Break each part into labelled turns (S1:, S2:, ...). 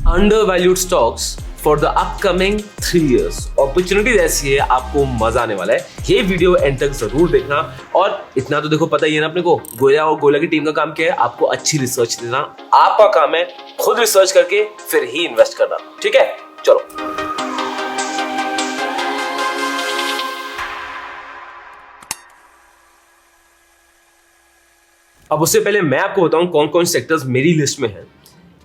S1: Undervalued stocks for the upcoming 3 years। Opportunity ऐसी है, आपको मजा आने वाला है। ये वीडियो एंड तक जरूर देखना। और इतना तो देखो पता ही है ना अपने को, गोया और गोला की टीम का काम क्या है, आपको अच्छी रिसर्च देना। आपका काम है खुद रिसर्च करके फिर ही इन्वेस्ट करना, ठीक है? चलो अब उससे पहले मैं आपको बताऊं कौन कौन सेक्टर्स मेरी लिस्ट में हैं।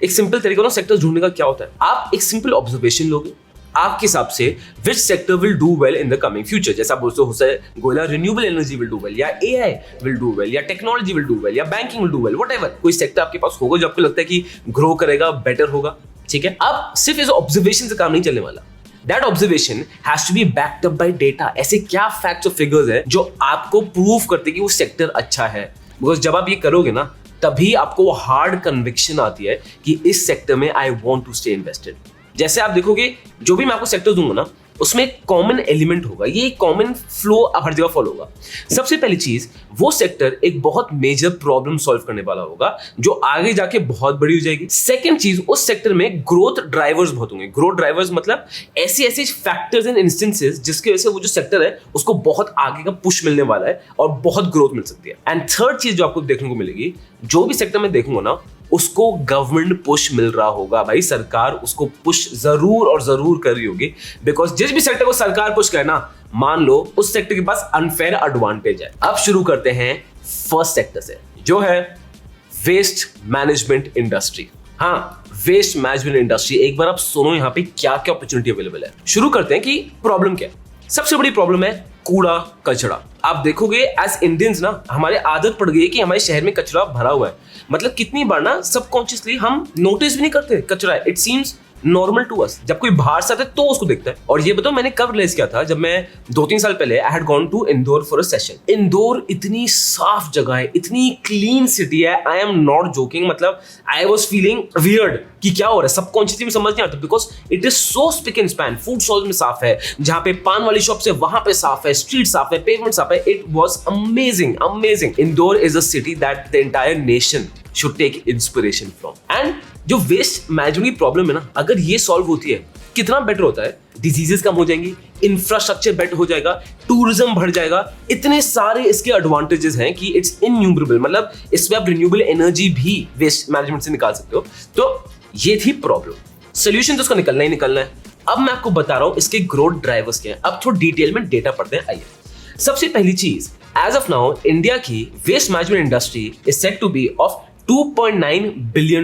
S1: एक सिंपल तरीका ना सेक्टर्स ढूंढने का क्या होता है, आप एक सिंपल ऑब्जर्वेशन लोगे, आपके हिसाब से which sector will do well in the coming future. जैसा आप बोलते हो Goyla renewable energy will do well, या एआई विल डू वेल, या टेक्नोलॉजी विल डू वेल, या banking will do well, whatever. कोई सेक्टर आपके पास होगा जो आपको लगता है कि ग्रो करेगा, बेटर होगा, ठीक है? अब सिर्फ इस ऑब्जर्वेशन से काम नहीं चलने वाला। That observation has to be backed up by data। ऐसे क्या फैक्ट्स और फिगर्स है जो आपको प्रूव करते कि वो सेक्टर अच्छा है। बिकॉज जब आप ये करोगे ना, तभी आपको वो हार्ड कन्विक्शन आती है कि इस सेक्टर में I want to stay invested. जैसे आप देखोगे जो भी मैं आपको सेक्टर दूंगा ना, उसमें एक कॉमन एलिमेंट होगा, ये कॉमन फ्लो हर जगह फॉलो होगा। सबसे पहली चीज, वो सेक्टर एक बहुत मेजर प्रॉब्लम सॉल्व करने वाला होगा जो आगे जाके बहुत बड़ी हो जाएगी। सेकंड चीज, उस सेक्टर में ग्रोथ ड्राइवर्स बहुत होंगे। ग्रोथ ड्राइवर्स मतलब ऐसे ऐसे फैक्टर्स एंड इंस्टेंसेस जिसकी वजह से वो जो सेक्टर है उसको बहुत आगे का पुश मिलने वाला है और बहुत ग्रोथ मिल सकती है। एंड थर्ड चीज जो आपको देखने को मिलेगी, जो भी सेक्टर में देखूंगा ना, उसको गवर्नमेंट पुश मिल रहा होगा। भाई सरकार उसको पुश जरूर और जरूर कर रही होगी। बिकॉज जिस भी सेक्टर को सरकार पुश करे ना, मान लो उस सेक्टर के पास अनफेयर एडवांटेज है। अब शुरू करते हैं फर्स्ट सेक्टर से, जो है वेस्ट मैनेजमेंट इंडस्ट्री। हाँ, वेस्ट मैनेजमेंट इंडस्ट्री, एक बार आप सुनो यहाँ पे क्या क्या अपॉर्चुनिटी अवेलेबल है। शुरू करते हैं कि प्रॉब्लम क्या है। सबसे बड़ी प्रॉब्लम है कूड़ा कचरा। आप देखोगे एज इंडियंस ना, हमारे आदत पड़ गई है कि हमारे शहर में कचरा भरा हुआ है। मतलब कितनी बार ना सबकॉन्शियसली हम नोटिस भी नहीं करते कचरा है। It seems normal to us. जब कोई बाहर से आता है तो उसको देखता है। और ये बताओ मैंने कब रियलाइज किया था, जब मैं 2-3 साल पहले I had gone to Indore for a session. Indore इतनी साफ जगह है, इतनी क्लीन सिटी है, आई एम नॉट जोकिंग। मतलब आई वाज फीलिंग वियर्ड कि क्या हो रहा है, सबकॉन्शियसली में समझ नहीं आता। Because it is so spick and span. Food stalls में साफ है, जहां पे पान वाली शॉप से वहां पे साफ है, स्ट्रीट साफ है, पेवमेंट साफ है। It was amazing amazing. Indore is a city that the entire nation should take inspiration from। and जो वेस्ट मैनेजमेंट की प्रॉब्लम है ना, अगर ये सॉल्व होती है, कितना बेटर होता है। डिजीजेस कम हो जाएंगी, इंफ्रास्ट्रक्चर बेटर हो जाएगा, टूरिज्म बढ़ जाएगा। इतने सारे इसके एडवांटेजेस हैं कि इट्स इनन्यूमरेबल। मतलब इसमें आप रिन्यूएबल एनर्जी भी वेस्ट मैनेजमेंट से निकाल सकते हो। तो ये थी प्रॉब्लम। सोल्यूशन तो उसका निकलना ही निकलना है। अब मैं आपको बता रहा हूं इसके ग्रोथ ड्राइवर्स क्या है। अब थोड़ा डिटेल में डेटा पढ़ते हैं, आइए। सबसे पहली चीज, एज ऑफ नाउ इंडिया की waste management industry is set to be of $2.9 billion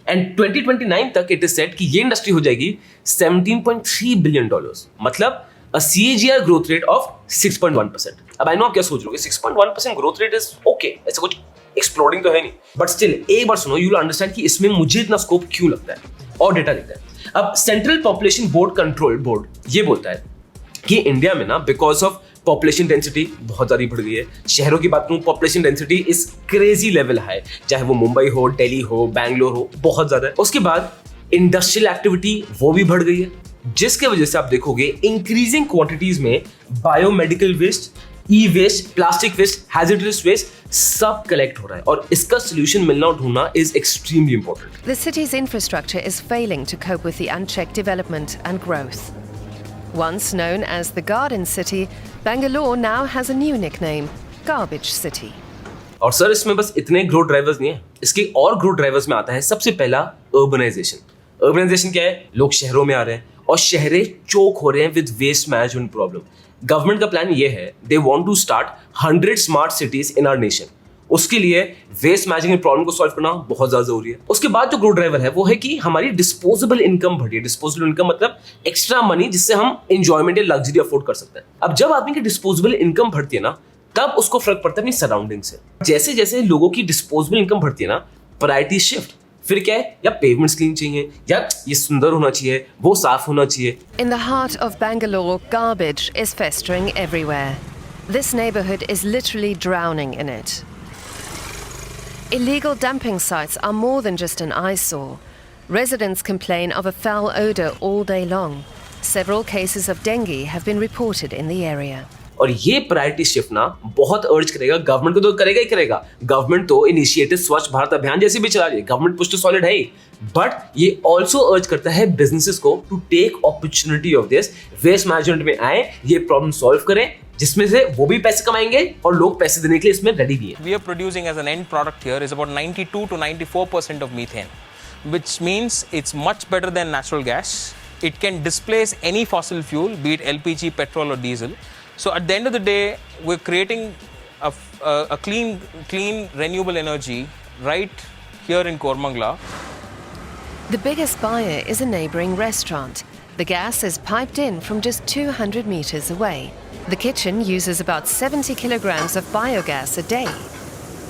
S1: and 2029 तक इट इज सेट कि ये इंडस्ट्री हो जाएगी $17.3 billion। मतलब a CAGR growth rate of 6.1%। अब आई नो आप क्या सोच रहे हो, 6.1% ग्रोथ रेट इज ओके, ऐसा कुछ एक्सप्लोडिंग तो है नहीं। बट स्टिल एक बार सुनो, यू विल अंडरस्टैंड कि इसमें मुझे इतना स्कोप क्यों लगता है। और डेटा देखते हैं। अब central population board control board ये बोलता है कि इंडिया में ना, बिकॉज ऑफ पॉपुलेशन डेंसिटी बहुत ज्यादा बढ़ गई है। शहरों की बात करूं, पॉपुलेशन डेंसिटी इस क्रेजी लेवल है, चाहे वो मुंबई हो, दिल्ली हो, बैंगलोर हो, बहुत ज्यादा है। उसके बाद इंडस्ट्रियल एक्टिविटी वो भी बढ़ गई है, जिसके वजह से आप देखोगे इंक्रीजिंग क्वांटिटीज में biomedical waste, e waste, plastic waste, hazardous waste सब कलेक्ट हो रहा है। और इसका सोल्यूशन मिलना और ढूंढना is extremely important.
S2: The city's infrastructure is failing to cope with the unchecked development and growth. Once known as the Garden City, Bangalore now has a new nickname, Garbage City.
S1: और sir इसमें बस इतने growth drivers नहीं है, इसके और growth drivers में आता है सबसे पहला अर्बनाइजेशन। अर्बनाइजेशन क्या है, लोग शहरों में आ रहे हैं और शहरें चोक हो रहे हैं with waste management problem. Government का प्लान ये है, they want to start 100 smart cities in our nation. उसके लिए वेस्ट मैनेजमेंट प्रॉब्लम को सॉल्व करना बहुत ज्यादा जरूरी है। उसके बाद जो ग्रोथ ड्राइवर है वो है कि हमारी डिस्पोजेबल इनकम बढ़ी है। डिस्पोजेबल इनकम मतलब एक्स्ट्रा मनी जिससे हम एंजॉयमेंट या लग्जरी अफोर्ड कर सकते हैं। अब जब आदमी की डिस्पोजेबल इनकम बढ़ती है ना, तब उसको फर्क पड़ता है अपनी सराउंडिंग से। जैसे जैसे लोगों की डिस्पोजेबल इनकम बढ़ती है ना, प्रायोरिटी शिफ्ट। फिर क्या है, या पेवमेंट्स क्लीन चाहिए, या ये सुंदर होना चाहिए, वो साफ होना चाहिए।
S2: In the heart of Bangalore, garbage is festering everywhere. This neighborhood is literally drowning in it. Illegal dumping sites are more than just an eyesore. Residents complain of a foul odor all day long. Several cases of dengue have been reported in the area.
S1: और ये priority shift ना बहुत अर्ज करेगा government को, तो करेगा ही करेगा। गवर्नमेंट तो इनिशिएटिव स्वच्छ भारत अभियान जैसे भी चला रही है, गवर्नमेंट पुश तो सॉलिड है ही, बट ये ऑल्सो अर्ज करता है बिजनेसेस को to take opportunity of this, waste management में आए, ये प्रॉब्लम सॉल्व करें, जिसमें से वो भी पैसे कमाएंगे और लोग पैसे देने के लिए इसमें रेडी भी है।
S3: We are producing as an end product here is about 92 to 94% of methane, which means it's much better than natural gas. It can displace any fossil fuel, be it LPG, petrol or diesel. So at the end of the day, we're creating a clean renewable energy right here in Koramangala.
S2: The biggest buyer is a neighbouring restaurant. The gas is piped in from just 200 metres away. The kitchen uses about 70 kilograms of biogas a day,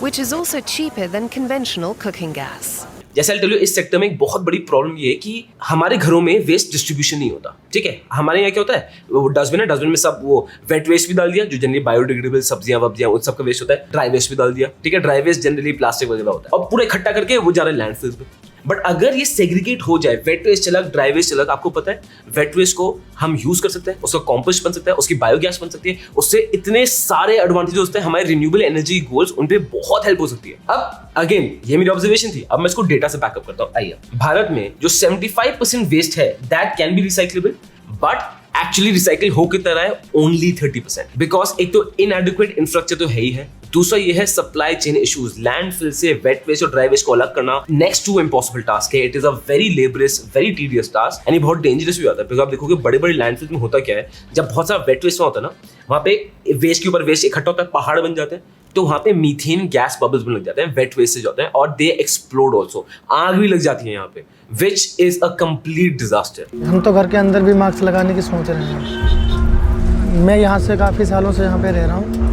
S2: which is also cheaper than conventional cooking gas.
S1: जैसे I'll tell you, इस sector में एक बहुत बड़ी problem ये है कि हमारे घरों में वेस्ट डिस्ट्रीब्यूशन नहीं होता। ठीक है, हमारे यहाँ क्या होता है, वो डस्टबिन है, डस्टबिन में सब वो वेट वेस्ट भी डाल दिया, जो जनरली बायोडिग्रेडेबल सब्जियां वब्जियां उन सब का वेस्ट होता है, ड्राई वेस्ट भी डाल दिया। ठीक है, ड्राई वेस्ट जनरली प्लास्टिक वगैरह होता है, और पूरा इकट्ठा करके वो जा रहा है लैंडफिल्स में। बट अगर ये सेग्रीगेट हो जाए, वेट वेस्ट अलग, ड्राई वेस्ट अलग, आपको पता है वेट वेस्ट को हम यूज कर सकते हैं, उसका कॉम्पोस्ट बन सकता है, उसकी बायोगैस बन सकती है, उससे इतने सारे एडवांटेजेस होते हैं, हमारे रिन्यूएबल एनर्जी गोल्स उन पे बहुत हेल्प हो सकती है। अब अगेन ये मेरी ऑब्जर्वेशन थी, अब मैं इसको डेटा से बैकअप करता हूँ। आइए, भारत में जो 75% वेस्ट है that can be recyclable, but actually recycle हो की तरह है ओनली 30%, बिकॉज एक तो इनएडिक्वेट इंफ्रास्ट्रक्चर तो है ही है, दूसरा ये है सप्लाई चेन इश्यूज, लैंडफिल से वेट वेस्ट और ड्राई वेस्ट को अलग करना नेक्स्ट टू इम्पॉसिबल टास्क है। It is a very labours, very tedious task, and ये बहुत डेंजरस भी होता है, बिकॉज आप देखोगे बड़े बड़े लैंडफिल में होता क्या है, जब बहुत सारा वेट वेस्ट होता है ना, वहाँ पे वेस्ट के ऊपर वेस्ट इकट्ठा होता है, पहाड़ बन जाते हैं, तो वहाँ पे मीथेन गैस बबल्स बनने लग जाते हैं, वेट वेस्ट से जाते हैं, और दे एक्सप्लोड ऑल्सो, आग भी लग जाती है यहाँ पे, which is a complete disaster.
S4: हम तो घर के अंदर भी मास्क लगाने की सोच रहे हैं। मैं यहाँ से काफ़ी सालों से यहाँ पे रह रहा हूँ,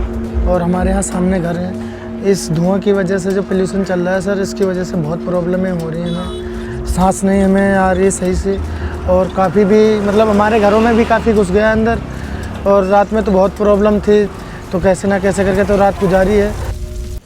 S4: और हमारे यहाँ सामने घर है। इस धुआं की वजह से जो पोल्यूशन चल रहा है सर, इसकी वजह से बहुत प्रॉब्लमें हो रही हैं हमें, सांस नहीं हमें आ रही है सही से, और काफ़ी भी मतलब हमारे घरों में भी काफ़ी घुस गया अंदर, और रात में तो बहुत प्रॉब्लम थी, तो कैसे ना कैसे करके तो रात गुजारी है।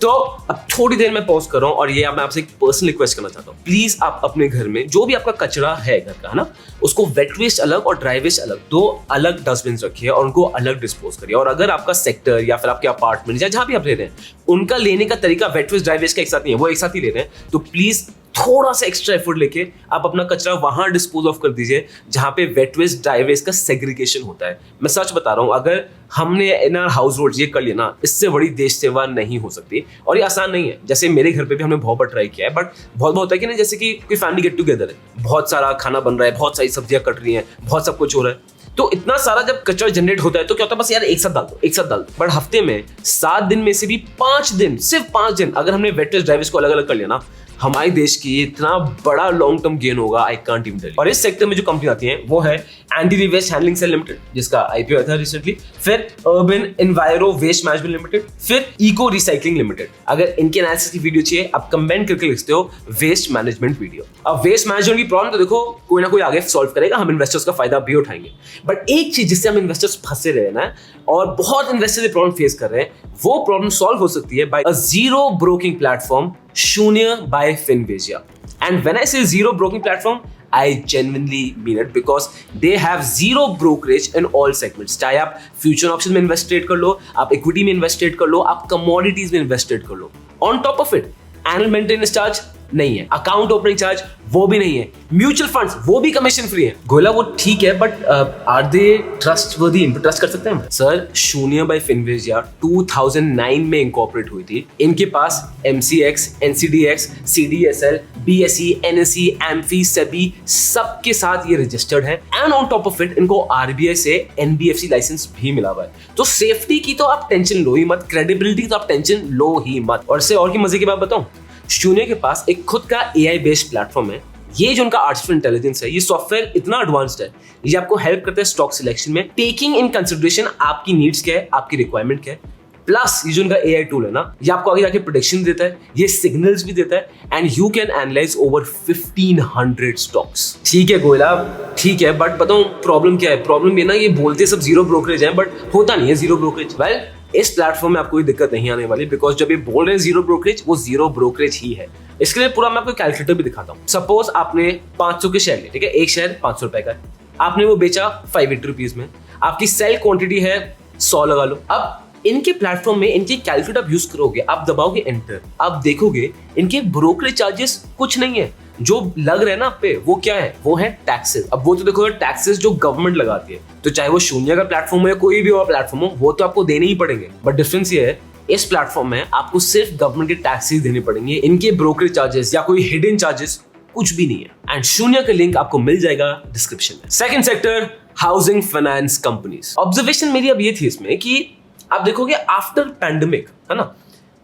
S1: तो अब थोड़ी देर में पॉज कर रहा हूं, और ये मैं आपसे एक पर्सनल रिक्वेस्ट करना चाहता हूँ, प्लीज आप अपने घर में जो भी आपका कचरा है घर का, है ना, उसको वेट वेस्ट अलग और ड्राई वेस्ट अलग, दो अलग डस्टबिन रखिए और उनको अलग डिस्पोज करिए। और अगर आपका सेक्टर या फिर आपके अपार्टमेंट या जहां भी आप रह रहे हैं, उनका लेने का तरीका वेट वेस्ट ड्राई वेस्ट का एक साथ नहीं है, वो एक साथ ही ले रहे हैं, तो प्लीज थोड़ा सा एक्स्ट्रा एफर्ट लेके आप अपना कचरा वहां डिस्पोज ऑफ कर दीजिए जहां पे वेट वेस्ट ड्राई वेस्ट का सेग्रीगेशन होता है। मैं सच बता रहा हूं, अगर हमने इन हाउस होल्ड ये कर लिया ना, इससे बड़ी देश सेवा नहीं हो सकती, और ये आसान नहीं है। जैसे मेरे घर पे भी हमने बहुत बार ट्राई किया है, बट बहुत होता है कि नहीं, जैसे कि कोई फैमिली गेट टुगेदर है, बहुत सारा खाना बन रहा है, बहुत सारी सब्जियां कट रही हैं, बहुत सब कुछ हो रहा है, तो इतना सारा जब कचरा जनरेट होता है तो क्या होता है, बस यार एक साथ डाल दो, एक साथ डाल दो। बट हफ्ते में 7 दिन में से भी 5 दिन, सिर्फ 5 दिन अगर हमने वेट वेस्ट ड्राई वेस्ट को अलग अलग कर लिया ना, हमारे देश की इतना बड़ा लॉन्ग टर्म गेन होगा, I can't even tell you. और इस सेक्टर में जो कंपनी आती है वो है anti waste handling cell limited, जिसका आईपीओ आया था रिसेंटली, फिर urban enviro waste management limited, फिर इको रिसाइकलिंग लिमिटेड। अगर इनके एनालिसिस की वीडियो चाहिए, आप कमेंट करके लिखते हो वेस्ट मैनेजमेंट वीडियो। अब वेस्ट मैनेजमेंट की प्रॉब्लम तो देखो कोई ना कोई आगे सॉल्व करेगा, हम इन्वेस्टर्स का फायदा भी उठाएंगे, बट एक चीज जिससे हम इन्वेस्टर्स फंसे रहे ना, और बहुत इन्वेस्टर्स ये प्रॉब्लम फेस कर रहे हैं, वो प्रॉब्लम सॉल्व हो सकती है by a zero broking platform, Shunya by Finvision. And when I say zero broking platform, I genuinely mean it, because they have zero brokerage in all segments. चाहे आप future option में invest कर लो, आप equity में invest कर लो, आप commodities में invest कर लो। On top of it annual maintenance charge नहीं है, अकाउंट ओपनिंग चार्ज वो भी नहीं है, म्यूचुअल फंड्स वो भी कमीशन फ्री है। गोला वो ठीक है, बट आर दे ट्रस्टवर्दी, इन पर ट्रस्ट कर सकते हैं सर? शून्य बाय फिनविजिया 2009 में इंकॉर्पोरेट हुई थी। इनके पास MCX, NCDX, CDSL, BSE, NSE, AMFI, SEBI सबके साथ ये रजिस्टर्ड है, and on top of it इनको RBI से NBFC लाइसेंस भी मिला हुआ है। तो सेफ्टी की तो आप टेंशन लो ही मत, क्रेडिबिलिटी की तो आप टेंशन लो ही मत। और से और की मजे की बात बताऊं, शून्य के पास एक खुद का AI बेस्ड प्लेटफॉर्म है। ये जो उनका आर्टिफिशियल इंटेलिजेंस है, ये सॉफ्टवेयर इतना एडवांस्ड है, ये आपको हेल्प करता है स्टॉक सिलेक्शन में, टेकिंग इन कंसिडरेशन आपकी नीड्स क्या है, आपकी रिक्वायरमेंट क्या है। प्लस ये जो उनका AI टूल है ना, ये आपको आगे जाके प्रेडिक्शन देता है, ये सिग्नल्स भी देता है, and you can analyse over 1500 stocks. ठीक है गोयला, ठीक है, बट बताऊं प्रॉब्लम क्या है? प्रॉब्लम ये ना, ये बोलते सब जीरो ब्रोकरेज है, बट होता नहीं है जीरो ब्रोकरेज। वेल, इस प्लेटफॉर्म में आपको कोई दिक्कत नहीं आने वाली, बिकॉज जब ये बोल रहे हैं जीरो ब्रोकरेज, वो जीरो ब्रोकरेज ही है। इसके लिए पूरा मैं आपको कैलकुलेटर भी दिखाता हूँ। सपोज आपने 500 के शेयर लिए, ठीक है, एक शेयर 500 रुपए का है, आपने वो बेचा 580 रुपीज में, आपकी सेल क्वांटिटी है 100 लगा लो। अब इनके प्लेटफॉर्म में इनके कैलकुलेट आप यूज करोगे, आप दबाओगे एंटर, आप देखोगे इनके ब्रोकरेज चार्जेस कुछ नहीं है। जो लग रहे हैं ना आप पे, वो क्या है? वो है टैक्सेस। अब वो तो देखो टैक्सेस जो गवर्नमेंट लगाती है, तो चाहे वो शून्य का प्लेटफॉर्म हो या कोई भी और प्लेटफॉर्म हो, वो तो आपको देने ही पड़ेंगे। बट डिफरेंस ये है, इस प्लेटफॉर्म में आपको सिर्फ गवर्नमेंट के टैक्सेस देने पड़ेंगे, इनके ब्रोकरेज चार्जेस या कोई हिडन चार्जेस कुछ भी नहीं है। एंड शून्य का लिंक आपको मिल जाएगा डिस्क्रिप्शन में। Second sector, housing finance companies. Observation मेरी अब ये थी इसमें कि आप देखोगे आफ्टर पैंडेमिक, है ना,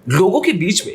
S1: लोगों के बीच में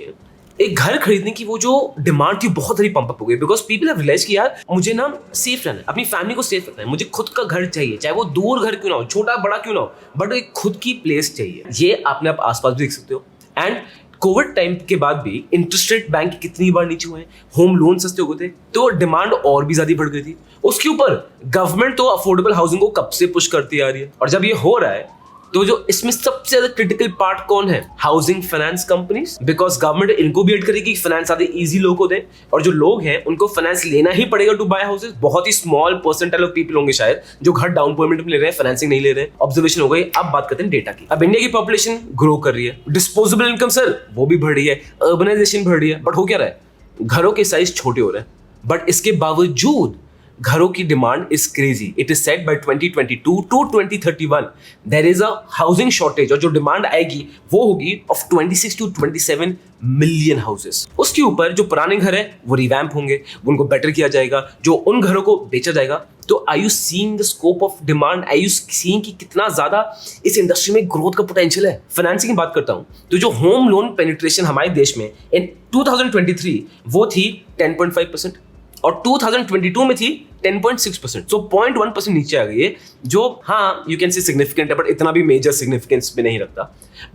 S1: एक घर खरीदने की वो जो डिमांड थी बहुत सारी पंप अप हो गई, बिकॉज पीपल हैव रियलाइज कि यार मुझे ना सेफ रहना है, अपनी फैमिली को सेफ रखना है, मुझे खुद का घर चाहिए, चाहे वो दूर घर क्यों ना हो, छोटा बड़ा क्यों ना हो, बट एक खुद की प्लेस चाहिए। ये आपने आप आसपास भी देख सकते हो। एंड कोविड टाइम के बाद भी इंटरेस्ट रेट बैंक कितनी बार नीचे हुए हैं, होम लोन सस्ते हो गए थे, तो डिमांड और भी ज्यादा बढ़ गई थी। उसके ऊपर गवर्नमेंट तो अफोर्डेबल हाउसिंग को कब से पुश करती आ रही है, और जब ये हो रहा है तो जो इसमें सबसे ज्यादा क्रिटिकल पार्ट कौन है? Housing finance companies, because government इनको भी एड करेगी कि फाइनेंस आदि इजी लोगों को दें, और जो लोग हैं उनको फाइनेंस लेना ही पड़ेगा टू बाय हाउसेस। बहुत ही स्मॉल परसेंटाइल ऑफ पीपल होंगे शायद जो घर डाउन पेमेंट में ले रहे हैं, फाइनेंसिंग नहीं ले रहे हैं। ऑब्जर्वेशन हो गई। अब बात करते हैं डेटा की। अब इंडिया की पॉपुलेशन ग्रो कर रही है, डिस्पोजेबल इनकम सर वो भी बढ़ रही है, अर्बनाइजेशन बढ़ रही है, बट हो क्या रहा है? घरों के साइज छोटे हो रहे हैं, बट इसके बावजूद घरों की demand is crazy. It is said by 2022 to 2031 there is a housing shortage, और जो डिमांड आएगी वो होगी ऑफ 26 टू 27 मिलियन हाउसेस। उसके ऊपर जो पुराने घर है वो रिवैम्प होंगे, उनको बेटर किया जाएगा, जो उन घरों को बेचा जाएगा। तो are you seeing the scope of demand? Are you seeing कि कितना ज्यादा इस इंडस्ट्री में ग्रोथ का पोटेंशियल है? फाइनेंसिंग की बात करता हूं तो जो होम लोन पेनिट्रेशन हमारे देश में इन 2023 वो थी 10.5%, और 2022 में थी 10.6%, सो 0.1% नीचे आ गई है, जो हाँ यू कैन से सिग्निफिकेंट है, बट इतना भी मेजर सिग्निफिकेंस भी नहीं रखता।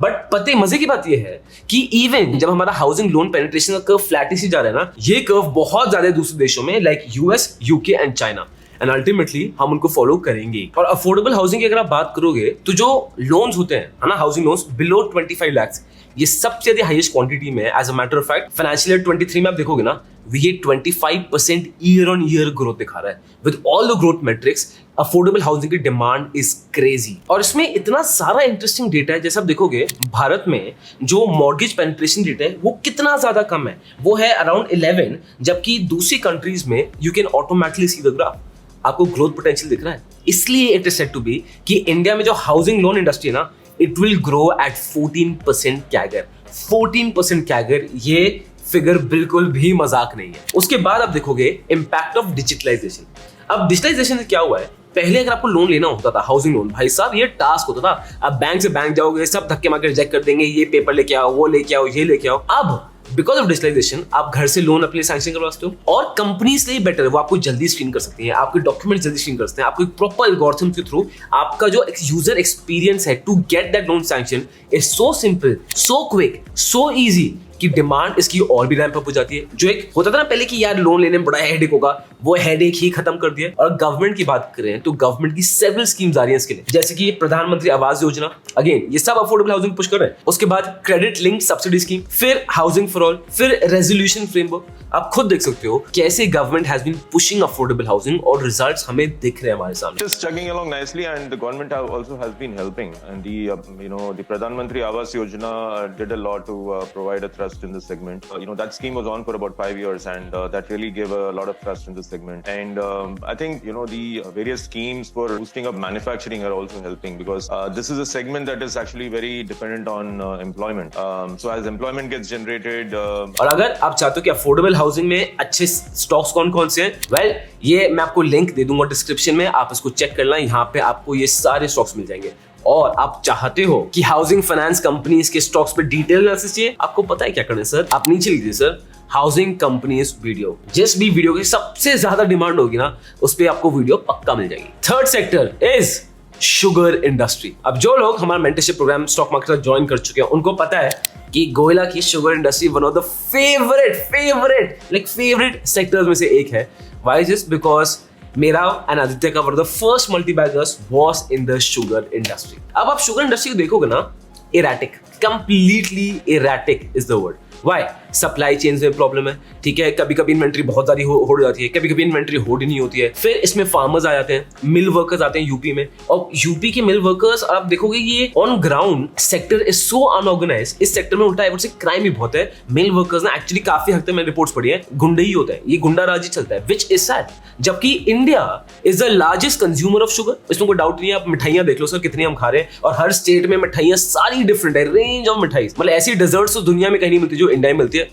S1: बट पते मजे की बात यह है कि इवन जब हमारा हाउसिंग लोन पेनिट्रेशन का कर्व फ्लैट ही जा रहा है ना, ये कर्व बहुत ज्यादा दूसरे देशों में like US, UK and China, and ultimately हम उनको फॉलो करेंगे। और अफोर्डेबल हाउसिंग की अगर आप बात करोगे तो जो लोन्स होते हैं, है ना, हाउसिंग लोन्स बिलो 25 लाख, ये सबसे ज्यादा हाईएस्ट क्वांटिटी में। As a matter of fact financial year 23 में आप देखोगे ना, ये 25% ईयर ऑन ईयर ग्रोथ दिखा रहा है। With all the growth matrix, affordable housing की डिमांड इज क्रेजी। और इसमें इतना सारा इंटरेस्टिंग डेटा है। जैसे आप देखोगे भारत में जो मॉर्गेज पेनिट्रेशन रेट है वो कितना ज्यादा कम है, वो है अराउंड 11, जबकि दूसरी कंट्रीज में you can automatically see the graph, आपको ग्रोथ पोटेंशियल दिख रहा है। इसलिए it is said to be कि इंडिया में जो हाउसिंग लोन इंडस्ट्री है ना, it will grow at 14% CAGR. 14% CAGR, ये फिगर बिल्कुल भी मजाक नहीं है। उसके बाद आप देखोगे इंपैक्ट ऑफ डिजिटलाइजेशन। अब डिजिटलाइजेशन से क्या हुआ है, पहले अगर आपको लोन लेना होता था हाउसिंग लोन, भाई साहब ये टास्क होता था, आप बैंक से बैंक जाओगे, सब धक्के मार के रिजेक्ट कर देंगे, ये पेपर लेके आओ, वो लेके आओ, ये लेके आओ। अब बिकॉज ऑफ डिजिटलाइजेशन आप घर से लोन अपने सैंक्शन करवा सकते हो, और कंपनीज लिए बेटर है, वो आपको जल्दी स्क्रीन कर सकती है, आपके डॉक्यूमेंट जल्दी स्क्रीन कर सकते हैं, आपको एक प्रॉपर एल्गोरिथम के थ्रू आपका जो यूजर एक्सपीरियंस है to get that loan sanction is so simple, so quick, so easy कि डिमांड इसकी और भी रैंप अप हो जाती है। जो एक होता था ना पहले कि यार लोन लेने में बड़ा हेडेक होगा, वो हेडेक ही खत्म कर दिया। और गवर्नमेंट की बात करें तो गवर्नमेंट की सेवरल स्कीम्स आ रही हैं इसके लिए, जैसे कि प्रधानमंत्री आवास योजना, अगेन ये सब अफोर्डेबल हाउसिंग पुश कर रहे हैं। उसके बाद क्रेडिट लिंक सब्सिडी स्कीम, फिर हाउसिंग फॉर ऑल, फिर रेजोल्यूशन फ्रेमवर्क। आप खुद देख सकते हो कैसे government has been pushing affordable housing, और रिजल्ट्स हमें दिख रहे हैं हमारे सामने।
S5: Just chugging along nicely, and the government also has been helping, and the Pradhan Mantri Awas Yojana did a lot to provide a thrust in this segment. That scheme was on for about 5 years, and that really gave a lot of thrust in this segment. And I think the various schemes for boosting up manufacturing are also helping, because this is a segment that is actually very dependent on employment. So as employment gets generated,
S1: और अगर आप चाहते हो कि affordable housing में अच्छे stocks कौन कौन से हैं, वेल ये मैं आपको लिंक दे दूंगा डिस्क्रिप्शन में, आप इसको चेक करना। यहाँ पे आपको ये सारे स्टॉक्स मिल जाएंगे। और आप चाहते हो कि हाउसिंग फाइनेंस कंपनीज के स्टॉक्स पे डिटेल एनालिसिस चाहिए, आपको पता है क्या करना है सर, आप नीचे लिखिए सर हाउसिंग कंपनीज वीडियो। जिस भी वीडियो की सबसे ज्यादा डिमांड होगी ना, उस पे आपको वीडियो पक्का मिल जाएगी। Third sector is sugar industry. अब जो लोग हमारा mentorship program stock market join कर चुके हैं, उनको पता है कि गोयला की sugar industry one of the favourite sectors में से एक है। Why is this? बिकॉज मेरा एंड आदित्य का one of the first multibaggers was in the sugar industry. अब आप शुगर इंडस्ट्री को देखोगे ना, erratic, completely erratic is the word. Why? Supply chain में प्रॉब्लम है, ठीक है, कभी कभी इन्वेंट्री बहुत सारी हो जाती है, कभी कभी इन्वेंट्री होल्ड नहीं होती है। फिर इसमें फार्मर्स आ जाते हैं, मिल वर्कर्स आते हैं यूपी में, और यूपी के मिल वर्कर्स आप देखोगे ये on ground sector is so unorganised. इस सेक्टर में उल्टा है से क्राइम भी बहुत है। मिल वर्कर्स ना एक्चुअली काफी हद तक मैंने रिपोर्ट्स पढ़ी है, गुंडे ही होता है, ये गुंडाराजी चलता है, विच इज सैड। जबकि India is the largest consumer of sugar, इसमें कोई डाउट नहीं है। आप मिठाइयां देख लो सर कितनी हम खा रहे हैं, और हर स्टेट में मिठाइयां सारी डिफरेंट है, रेंज ऑफ मिठाई, मतलब ऐसी डेजर्ट्स तो दुनिया में कहीं नहीं मिलती जो इंडिया में मिलती है।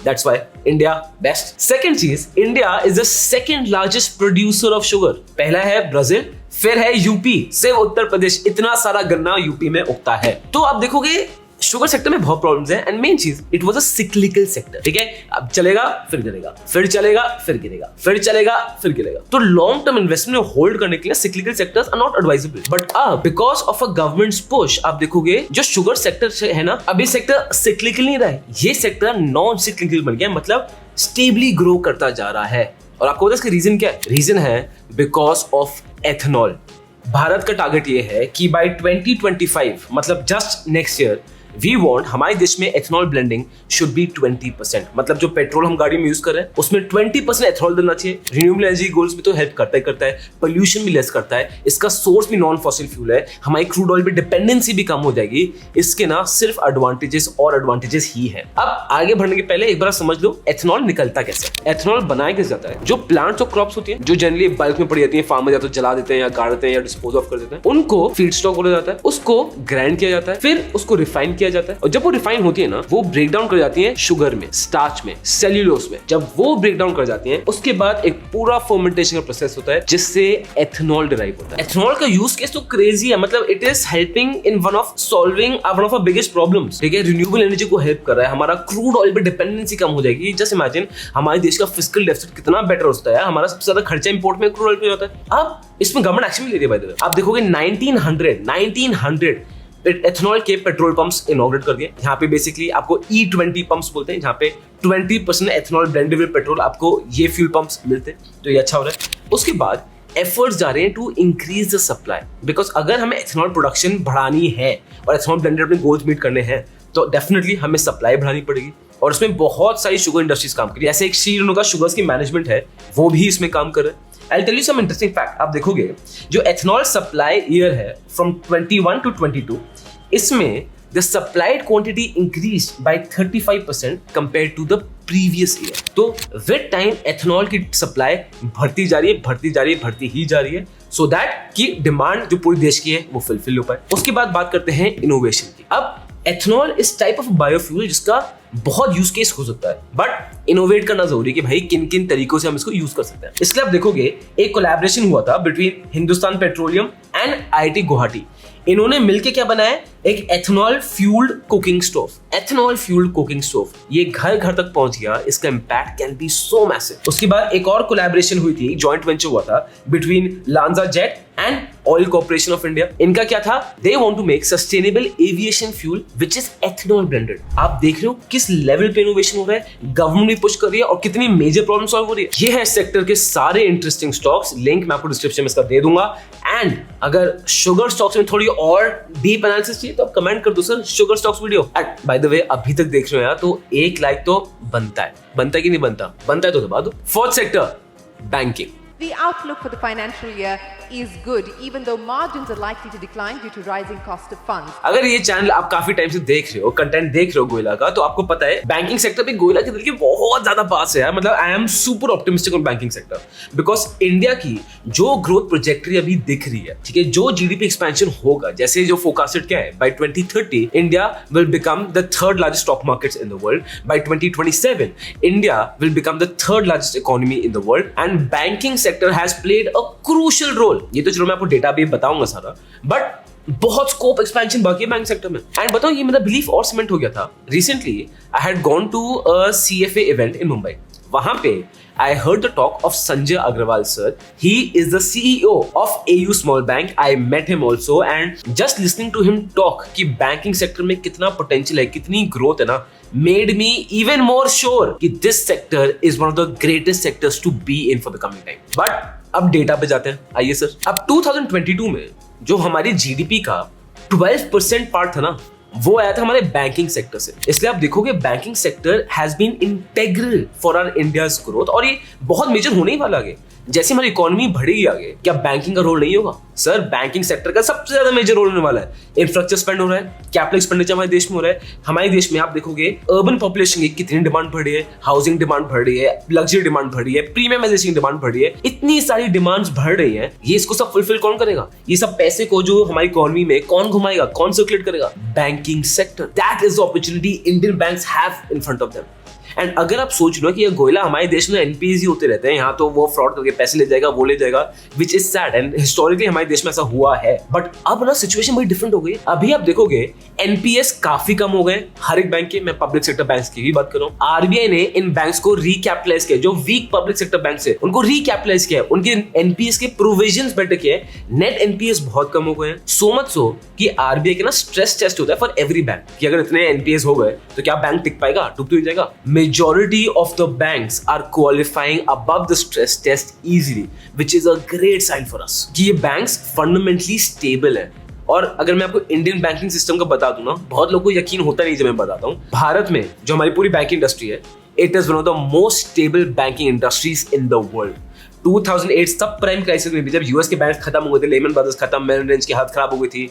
S1: That's why India best. Second चीज, India is the second largest producer of sugar. पहला है ब्राजील, फिर है यूपी, सिर्फ उत्तर प्रदेश। इतना सारा गन्ना यूपी में उगता है। तो आप देखोगे शुगर सेक्टर में बहुत प्रॉब्लम्स हैं, एंड मेन चीज it was a cyclical sector, ठीक है, अब चलेगा फिर गिरेगा, फिर चलेगा फिर गिरेगा, फिर चलेगा फिर गिरेगा। तो लॉन्ग टर्म इन्वेस्टमेंट होल्ड करने के लिए cyclical sectors are not advisable, but because of a government's push आप देखोगे जो शुगर सेक्टर है ना, अभी सेक्टर सिक्लिकल नहीं रहा है, ये सेक्टर नॉन सिक्लिकल बन गया, मतलब स्टेबली ग्रो करता जा रहा है। और आपको पता है इसका रीजन क्या है? रीजन है बिकॉज ऑफ एथेनॉल। भारत का टारगेट ये है कि बाय 2025 मतलब just next year we want हमारे देश में एथेनॉल ब्लेंडिंग शुड बी 20%, मतलब जो पेट्रोल हम गाड़ी में यूज कर रहे हैं उसमें 20% एथेनॉल डलना चाहिए। रिन्यूएबल एनर्जी गोल्स में तो हेल्प करता है, पोल्यूशन भी लेस करता है, इसका सोर्स भी नॉन फॉसिल फ्यूल है, हमारी क्रूड ऑयल पे डिपेंडेंसी भी कम हो जाएगी। इसके ना सिर्फ एडवांटेजेस ही है। अब आगे बढ़ने के पहले एक बार समझ लो एथेनॉल निकलता कैसे। एथेनॉल बनाया कैसे जाता है? जो प्लांट्स और क्रॉप्स होती है जो जनरली बल्क में पड़ी जाती है, फार्मर या तो जला देते हैं या गाड़ देते हैं या डिस्पोज ऑफ कर देते हैं, उनको फीड स्टॉक बोला जाता है, उसको ग्राइंड किया जाता है, फिर उसको रिफाइन किया जाता है, और जब वो रिफाइन होती है ना वो ब्रेक डाउन कर जाती है शुगर में, स्टार्च में, सेल्यूलोज में। जब वो ब्रेक डाउन कर जाती है उसके बाद एक पूरा फर्मेंटेशन का प्रोसेस होता है जिससे एथेनॉल डिराइव होता है। एथेनॉल का यूज केस तो क्रेजी है, मतलब it is helping in one of solving one of our biggest problems, ठीक है, रिन्यूएबल एनर्जी को हेल्प कर रहा है, हमारा क्रूड ऑयल पे डिपेंडेंसी कम हो जाएगी। जस्ट इमेजिन हमारे देश का फिस्कल डेफिसिट कितना बेटर होता है, हमारा सबसे ज्यादा खर्चा इंपोर्ट में क्रूड ऑयल पे जाता है। अब इसमें गवर्नमेंट एक्शन भी ले रही है बाय द वे। आप देखोगे 1900 एथेनॉल के पेट्रोल पंप्स इनॉग्रेट कर दिए। यहाँ पे बेसिकली आपको E20 पंप्स बोलते हैं, जहाँ पे 20% एथेनॉल ब्लेंडेड विद पेट्रोल आपको ये फ्यूल पंप्स मिलते हैं, तो ये अच्छा हो रहा है। उसके बाद एफर्ट्स जा रहे हैं to increase the supply, because अगर हमें एथेनॉल प्रोडक्शन बढ़ानी है और एथेनॉल ब्लेंडेड अपने गोल्स मीट करने हैं तो डेफिनेटली हमें सप्लाई बढ़ानी पड़ेगी। और इसमें बहुत सारी शुगर इंडस्ट्रीज काम कर रही है, जैसे एक श्री रेणुका शुगर्स की मैनेजमेंट है वो भी इसमें काम कर रहे हैं। I'll tell you some interesting fact। आप देखोगे जो एथेनॉल सप्लाई ईयर है फ्रॉम 21 to 22, इसमें the supplied quantity increased by 35% compared to the previous year। तो with time एथेनॉल की सप्लाई बढ़ती जा रही है so that कि डिमांड जो पूरे देश की है वो फुलफिल हो पाए। उसके बाद बात करते हैं इनोवेशन की। अब एथेनॉल इस टाइप ऑफ बायोफ्यूल जिसका बहुत यूज केस हो सकता है, बट इनोवेट करना जरूरी है कि भाई किन किन तरीकों से हम इसको यूज कर सकते हैं। इसलिए आप देखोगे एक कोलैबोरेशन हुआ था between Hindustan petroleum and IIT Guwahati. इन्होंने मिलके क्या बनाया? एक ethanol fuelled cooking stove. Ethanol fuelled cooking stove ये घर घर तक पहुंच गया, इसका impact can be so massive. उसके बाद एक और कोलैबोरेशन हुई थी, जॉइंट वेंचर हुआ था between LanzaJet and oil corporation of India. इनका क्या था? They want to make sustainable aviation fuel which is ethanol blended. आप देख रहे हो किस लेवल पे इनोवेशन हो रहा है, गवर्नमेंट भी पुश कर रही है और कितनी मेजर प्रॉब्लम सॉल्व हो रही है। ये है सेक्टर के सारे इंटरेस्टिंग स्टॉक्स, लिंक मैं आपको डिस्क्रिप्शन में इसका दे दूंगा। एंड अगर शुगर स्टॉक्स में थोड़ी और डीप एनालिसिस चाहिए तो आप कमेंट कर दो sir sugar stocks video. And by the way अभी तक देख रहे हो यार तो एक लाइक तो बनता है कि नहीं बनता है तो दबा दो। Fourth sector banking.
S6: The outlook for the financial year is good, even though margins are likely to decline due to rising cost of funds.
S1: अगर ये चैनल आप काफी टाइम से देख रहे हो, कंटेंट देख रहे हो गोयला का, तो आपको पता है बैंकिंग सेक्टर पे गोयला के दिल के बहुत ज्यादा पास है यार। मतलब I am super optimistic on banking sector because India की जो ग्रोथ प्रोजेक्टरी अभी दिख रही है, ठीक है, जो जीडीपी एक्सपेंशन होगा, जैसे जो फोरकास्टेड क्या है, by 2030 India will become the third largest stock market in the world. By 2027 India will become the third largest economy in the world and banking sector has played a crucial role. ये तो चलो मैं आपको data भी बताऊंगा सारा, but बहुत scope expansion बाकी है बैंक सेक्टर में। एंड बताओ ये मेरा बिलीफ और सीमेंट हो गया था। Recently I had gone to a CFA event in Mumbai. वहां पे I heard the talk of Sanjay Agrawal sir. He is the CEO of AU Small Bank. I met him also and just listening to him talk कि banking sector में कितना potential है, कितनी growth है ना, made me even more sure कि this sector is one of the greatest sectors to be in for the coming time. But अब data पे जाते हैं, आइए सर। अब 2022 में जो हमारी GDP का 12% पार्ट था ना, वो आया था हमारे बैंकिंग सेक्टर से। इसलिए आप देखोगे banking sector has been integral for our India's growth, और ये बहुत मेजर होने ही वाला है। जैसे हमारी इकोनॉमी बढ़ेगी आगे, क्या बैंकिंग का रोल नहीं होगा? सर बैंकिंग सेक्टर का सबसे ज्यादा मेजर रोल होने वाला है। इंफ्रास्ट्रक्चर स्पेंड हो रहा है, कैपिटल एक्सपेंडिचर हमारे देश में हो रहा है। हमारे देश में आप देखोगे अर्बन पॉपुलेशन की कितनी डिमांड बढ़ रही है, हाउसिंग डिमांड बढ़ रही है, लग्जरी डिमांड बढ़ रही है, प्रीमियमाइजेशन डिमांड बढ़ रही है, इतनी सारी डिमांड्स बढ़ रही है। ये इसको सब फुलफिल कौन करेगा? ये सब पैसे को जो हमारी इकोनॉमी में कौन घुमाएगा, कौन सर्कुलेट करेगा? Banking sector. That is the opportunity Indian banks have in front of them. And अगर आप सोच लो कि ये गोयला हमारे देश में एनपीएस ही होते रहते हैं, यहाँ तो वो फ्रॉड करके पैसे ले जाएगा, वो ले जाएगा, which is sad, and historically हमारे देश में ऐसा हुआ है। बट अब ना सिचुएशन बड़ी डिफरेंट हो गई। अभी आप देखोगे एनपीएस काफी कम हो गए हर एक बैंक के। मैं पब्लिक सेक्टर बैंक्स की भी बात कर रहा हूँ। आरबीआई ने इन बैंक्स को रिकैपिटलाइज किया, जो वीक पब्लिक सेक्टर बैंक है उनको रिकैपिटलाइज किया, उनके एनपीएस के प्रोविजंस बेटर किए, नेट एनपीएस बहुत कम हो गए। सो मच सो कि आरबीआई के ना स्ट्रेस टेस्ट होता है फॉर एवरी बैंक कि अगर इतने एनपीएस हो गए तो क्या बैंक टिक पाएगा, डूब तो नहीं जाएगा। Majority of the banks are qualifying above the stress test easily, which is a great sign for us कि ये banks fundamentally stable है। और अगर मैं आपको इंडियन बैंकिंग सिस्टम का बता दूं ना, बहुत लोगों को यकीन होता नहीं जब मैं बताता हूँ। भारत में जो हमारी पूरी बैंकिंग इंडस्ट्री है, it is one of the most stable banking industries in the world. 2008 सब प्राइम क्राइसिस में भी जब यूएस के बैंक खत्म हो गए थे, लेमन ब्रदर्स खत्म, मेरिल लिंच की हालत खराब हो गई थी,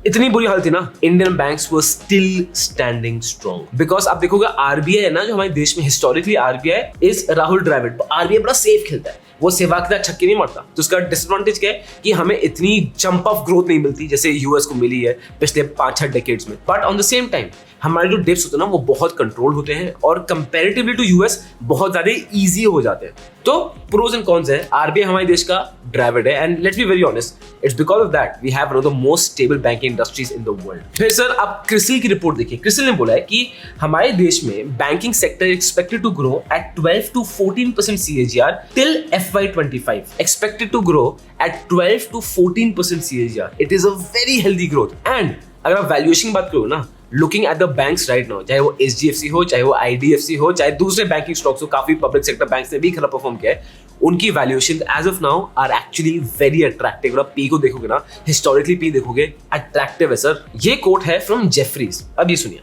S1: इतनी बुरी हालत थी ना, Indian banks were still standing strong. Because आप देखोगे आरबीआई है ना, जो हमारे देश में historically RBI is Rahul Dravid. RBI बड़ा सेफ खेलता है, वो सेवाग का छक्के नहीं मारता। तो उसका डिसएडवांटेज क्या है कि हमें इतनी जंप ऑफ ग्रोथ नहीं मिलती जैसे यूएस को मिली है पिछले 5-6 डेकेड्स में। But on the same time हमारे जो डिप्स होते हैं ना, वो बहुत कंट्रोल होते हैं और कंपैरेटिवली टू यूएस बहुत ज्यादा इजी हो जाते हैं। तो प्रोज एंड कॉन्स है। आरबीआई हमारे देश का ड्राइवर है, and let's be very honest, it's because of that we have one of the most stable banking industries in the world. फिर सर आप क्रिसिल की रिपोर्ट देखिए। क्रिसिल ने बोला है कि हमारे देश में banking sector expected to grow at 12 to 14% CAGR till FY25, expected to grow at 12 to 14% CAGR. It is a very healthy growth. And अगर आप वैल्यूएशन की बात करो ना, looking at the banks right now, चाहे वो एचडीएफसी हो, चाहे वो आईडीएफसी हो, चाहे दूसरे बैंकिंग स्टॉक्स हो, काफी पब्लिक सेक्टर बैंक्स ने भी खराब परफॉर्म किया है, उनकी valuation as of now are actually very attractive. आप पी को देखोगे ना, हिस्टोरिकली पी देखोगे, अट्रैक्टिव है सर। ये कोट है फ्रॉम जेफरीज। अब ये सुनिए,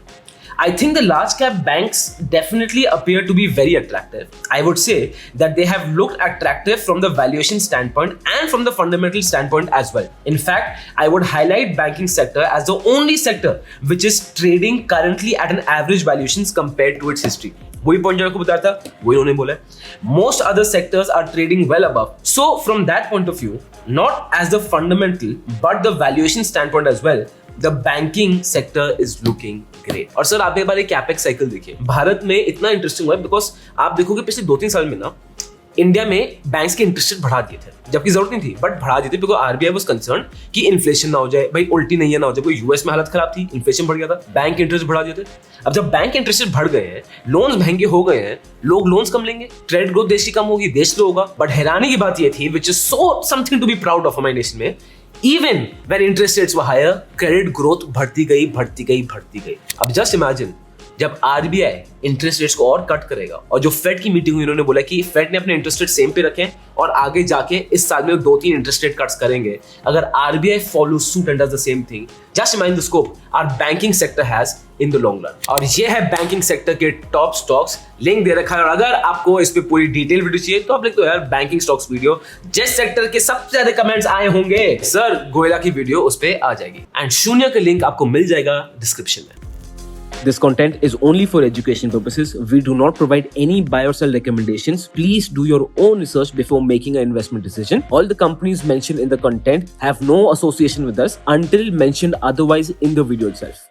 S1: I think the large cap banks definitely appear to be very attractive. I would say that they have looked attractive from the valuation standpoint and from the fundamental standpoint as well. In fact, I would highlight banking sector as the only sector which is trading currently at an average valuations compared to its history. वही point जो आपको बताया था, वही उन्होंने बोला है। Most other sectors are trading well above. So from that point of view, not as the fundamental but the valuation standpoint as well, the banking sector is looking great. और सर आप एक बार एक कैपेक्स साइकिल देखिए। भारत में इतना interesting हुआ है because आप देखोगे पिछले 2-3 साल में ना इंडिया में बैंक्स के इंटरेस्ट रेट बढ़ा दिए थे, जबकि जरूरत नहीं थी, बट बढ़ा दिए थे बिकॉज आरबीआई वाज कंसर्न कि इन्फ्लेशन ना हो जाए। भाई उल्टी नहीं है ना हो जाए, कोई यूएस में हालत खराब थी, इन्फ्लेशन बढ़ गया था, बैंक इंटरेस्ट बढ़ा दिए थे। अब जब बैंक इंटरेस्ट रेट बढ़ गए हैं, लोन्स महंगे हो गए हैं, लोग लोन्स कम लेंगे, ट्रेड ग्रोथ देश की कम होगी, देश स्लो होगा। बट हैरानी की बात यह थी, which is so something to be proud of हमारे नेशन में, even when interest rates were higher, credit growth बढ़ती गई। अब just imagine जब आरबीआई इंटरेस्ट रेट्स को और कट करेगा, और जो फेड की मीटिंग हुई उन्होंने बोला कि फेड ने अपने इंटरेस्ट रेट सेम पे रखे और आगे जाके इस साल में 2-3 इंटरेस्ट रेट कट्स करेंगे। अगर RBI follow suit and does the same thing, just imagine the scope our banking sector has in the long run. और ये है बैंकिंग सेक्टर के टॉप स्टॉक्स, लिंक दे रखा है। और अगर आपको इस पे पूरी डिटेल वीडियो चाहिए तो आप लिख दो यार बैंकिंग स्टॉक्स वीडियो, जिस सेक्टर के सबसे ज्यादा कमेंट्स आए होंगे सर गोयला की वीडियो उस पे आ जाएगी, एंड शून्य का लिंक आपको मिल जाएगा डिस्क्रिप्शन में।
S7: This content is only for education purposes. We do not provide any buy or sell recommendations. Please do your own research before making an investment decision. All the companies mentioned in the content have no association with us until mentioned otherwise in the video itself.